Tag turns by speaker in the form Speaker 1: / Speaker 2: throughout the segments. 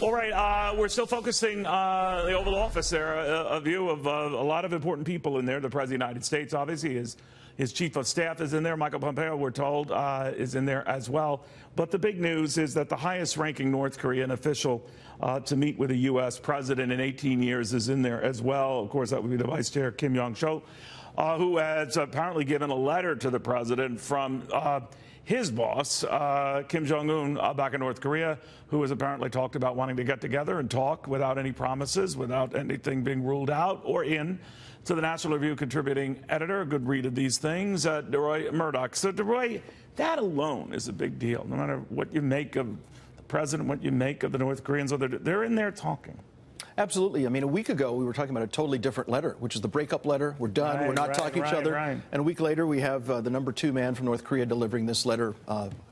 Speaker 1: All right, we're still focusing the Oval Office there, a view of a lot of important people in there. The President of the United States, obviously, his Chief of Staff is in there. Michael Pompeo, we're told, is in there as well. But the big news is that the highest-ranking North Korean official to meet with a U.S. president in 18 years is in there as well. Of course, that would be the Vice Chair, Kim Yong-chol, who has apparently given a letter to the president from his boss, Kim Jong-un, back in North Korea, who has apparently talked about wanting to get together and talk without any promises, without anything being ruled out or in. To the National Review contributing editor, a good read of these things, Deroy Murdock. So, Deroy, that alone is a big deal, no matter what you make of the president, what you make of the North Koreans. They're in there talking.
Speaker 2: Absolutely. I mean, a week ago, we were talking about a totally different letter, which is the breakup letter. We're done. We're not talking to each other. And a week later, we have the #2 man from North Korea delivering this letter,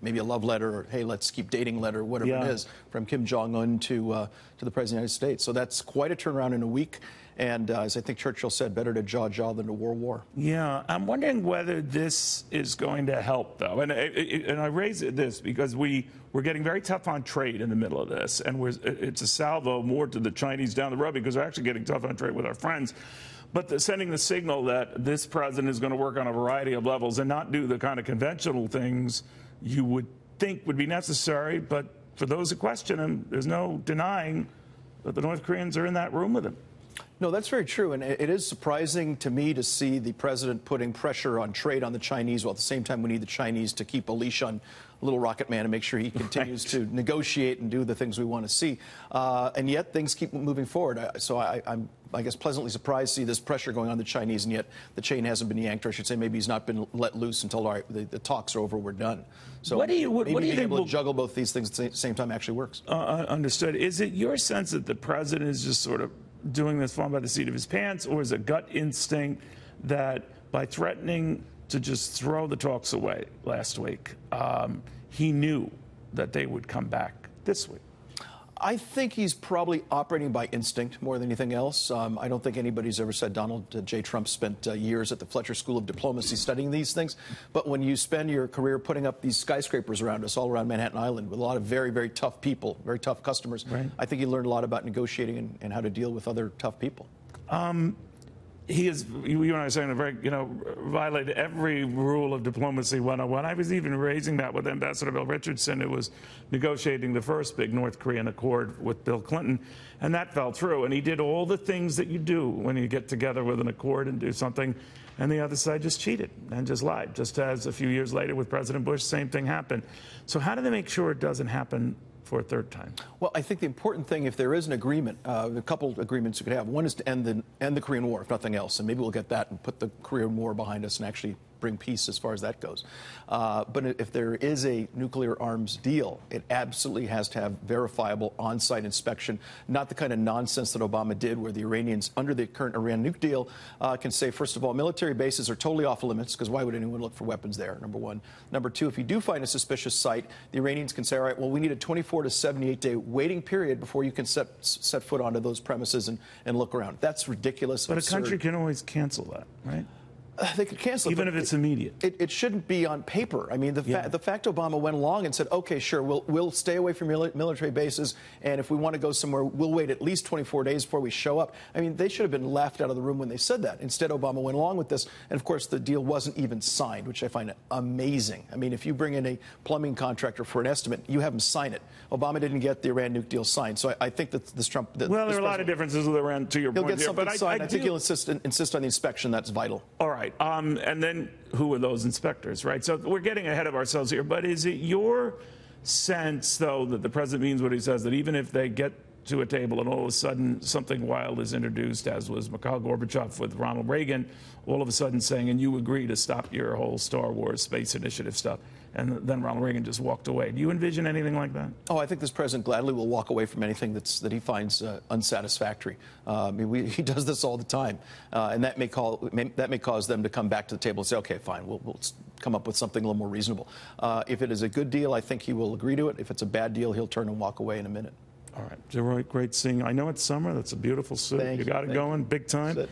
Speaker 2: maybe a love letter or, hey, let's keep dating letter, whatever it is, from Kim Jong-un to the President of the United States. So that's quite a turnaround in a week. And as I think Churchill said, better to jaw than to war. Yeah,
Speaker 1: I'm wondering whether this is going to help, though. And I raise this because we're getting very tough on trade in the middle of this. And it's a salvo more to the Chinese down the road because we're actually getting tough on trade with our friends. But sending the signal that this president is going to work on a variety of levels and not do the kind of conventional things you would think would be necessary. But for those who question him, there's no denying that the North Koreans are in that room with him.
Speaker 2: No, that's very true. And it is surprising to me to see the president putting pressure on trade on the Chinese, while at the same time we need the Chinese to keep a leach on Little Rocket Man and make sure he continues to negotiate and do the things we want to see. And yet things keep moving forward. So I'm, I guess, pleasantly surprised to see this pressure going on the Chinese, and yet the chain hasn't been yanked, or I should say maybe he's not been let loose until all right, the talks are over, we're done. So
Speaker 1: what do you
Speaker 2: being
Speaker 1: think
Speaker 2: able to juggle both these things at the same time actually works.
Speaker 1: Understood. Is it your sense that the president is just sort of doing this flying by the seat of his pants, or is it gut instinct that by threatening to just throw the talks away last week, he knew that they would come back this week?
Speaker 2: I think he's probably operating by instinct more than anything else. I don't think anybody's ever said Donald J. Trump spent years at the Fletcher School of Diplomacy studying these things. But when you spend your career putting up these skyscrapers around us, all around Manhattan Island, with a lot of very, very tough people, very tough customers, I think you learned a lot about negotiating and how to deal with other tough people.
Speaker 1: He is, you and I are saying, violated every rule of diplomacy 101. I was even raising that with Ambassador Bill Richardson, who was negotiating the first big North Korean accord with Bill Clinton, and that fell through. And he did all the things that you do when you get together with an accord and do something, and the other side just cheated and just lied. Just as a few years later with President Bush, same thing happened. So how do they make sure it doesn't happen for a third time?
Speaker 2: Well, I think the important thing, if there is an agreement, a couple agreements you could have. One is to end the Korean War, if nothing else, and maybe we'll get that and put the Korean War behind us and actually bring peace as far as that goes. But if there is a nuclear arms deal, it absolutely has to have verifiable on-site inspection, not the kind of nonsense that Obama did, where the Iranians, under the current Iran nuke deal, can say, first of all, military bases are totally off limits, because why would anyone look for weapons there, number one. Number two, if you do find a suspicious site, the Iranians can say, all right, well, we need a 24 to 78-day waiting period before you can set foot onto those premises and look around. That's ridiculous.
Speaker 1: But a country can always cancel that, right?
Speaker 2: They could cancel it.
Speaker 1: Even if it's immediate.
Speaker 2: It shouldn't be on paper. I mean, the fact Obama went along and said, okay, sure, we'll stay away from military bases, and if we want to go somewhere, we'll wait at least 24 days before we show up. I mean, they should have been laughed out of the room when they said that. Instead, Obama went along with this, and of course, the deal wasn't even signed, which I find amazing. I mean, if you bring in a plumbing contractor for an estimate, you have him sign it. Obama didn't get the Iran nuke deal signed, so I think that this Trump...
Speaker 1: Well, there are a lot of differences with Iran, to your point here.
Speaker 2: He'll get something signed. I think he'll insist on the inspection. That's vital.
Speaker 1: All right. And then who are those inspectors, right? So we're getting ahead of ourselves here. But is it your sense, though, that the president means what he says, that even if they get to a table and all of a sudden something wild is introduced, as was Mikhail Gorbachev with Ronald Reagan, all of a sudden saying, and you agree to stop your whole Star Wars space initiative stuff, and then Ronald Reagan just walked away. Do you envision anything like that?
Speaker 2: Oh, I think this president gladly will walk away from anything that he finds unsatisfactory. I mean, he does this all the time, and that may cause them to come back to the table and say, okay, fine, we'll come up with something a little more reasonable. If it is a good deal, I think he will agree to it. If it's a bad deal, he'll turn and walk away in a minute.
Speaker 1: All right, Deroy, great seeing you. I know it's summer. That's a beautiful suit. You got it going big time.